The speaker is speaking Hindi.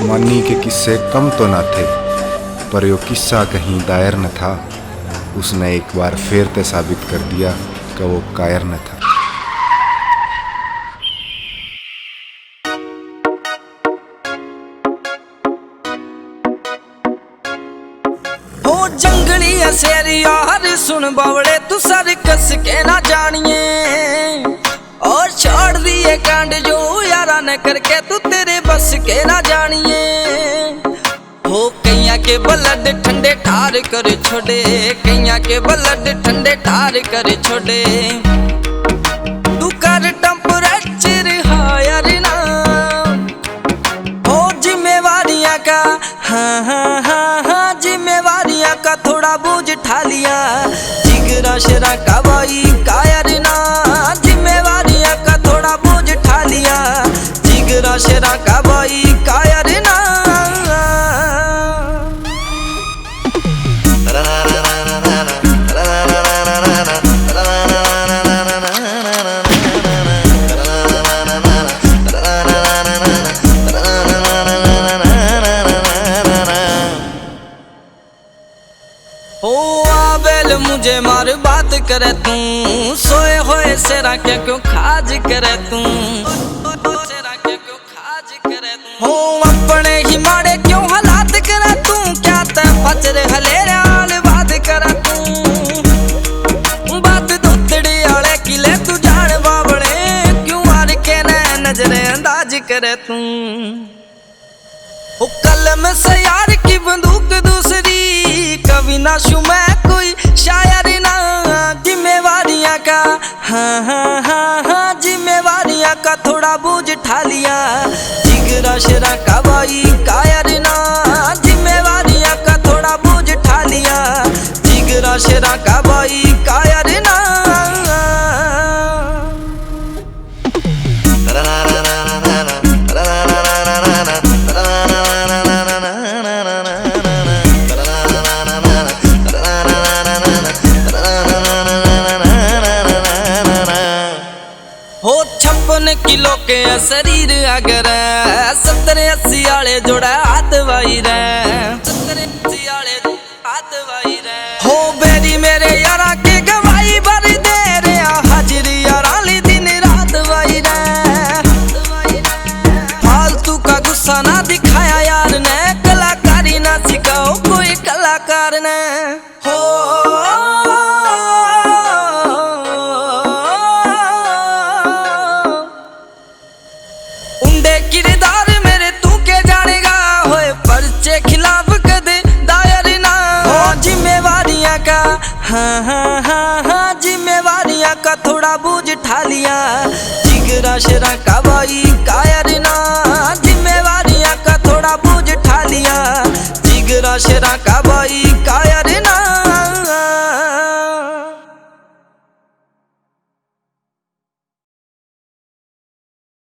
जवानी के किस्से कम तो न थे, पर यो किस्सा कहीं दायर न था। उसने एक बार फिर ते साबित कर दिया कि वो कायर न था। ओ जंगली शेरी यार सुन बावड़े तू सर कस के ना जानिए, और छोड़ दिए कांड जो यारा न करके तू तेरे बस के ना जानिए। हो कैया के बलड ठंडे ठार कर छोड़े, कैया के बलड ठंडे ठार कर छोड़े। तू कर टेम्परेचर हायर ना, हो जिम्मेवारियां का हाँ हाँ हाँ हाँ जिम्मेवारियां का थोड़ा बोझ ठा लिया। जिगरा शरा का भाई कायर ना, जिम्मेवारियां का थोड़ा बोझ ठा लिया। जिगरा शरा का भाई कायर ना। ओ आबेल मुझे मार बात करे तू, सोए होए सेरा के क्यों खाज करे तू, सेरा के क्यों खाज करे तू। हो अपने ही मारे क्यों हालात करे तू, क्या ते पचरे हलेरे आल बात करे तू। बात धुतड़ी आले किले तू जान बाबड़े, क्यों मार के नजरे अंदाज करे तू। ओ कलम से यार की बंदूक दूसरी, कभी ना शू मैं कोई शायर ना। जिम्मेवारियां का हाँ हाँ हाँ हाँ जिम्मेवारियां का थोड़ा बोझ ठा लिया। जिगरा शरा का भाई कायर ना, जिम्मेवारियां का थोड़ा बोझ ठा लिया। जिगरा शरा का भाई कायर ना। हो 56 किलो के शरीर अगर 70-80 आले जोड़ा हाथ वाई रे, 70-80 आले हाथ वाई रे। हो बेरी मेरे यारा के गवाही भर दे रे, हाजिरी यारा ली दिन रात वाई रे। फालतू का गुस्सा ना दिखाया यार ने, कलाकारी ना सिखाओ कोई कलाकार ने। हो किरदार मेरे तू के जानेगा, होए पर्चे खिलाफ कदे दायर ना। हो जिम्मेवारियां का हाँ हाँ हाँ हाँ जिम्मेवारियां का थोड़ा बोझ ठा लिया। जिगरा शरा का भाई कायर ना, जिम्मेवारियां का थोड़ा बोझ ठा लिया। जिगरा शरा का भाई कायर ना।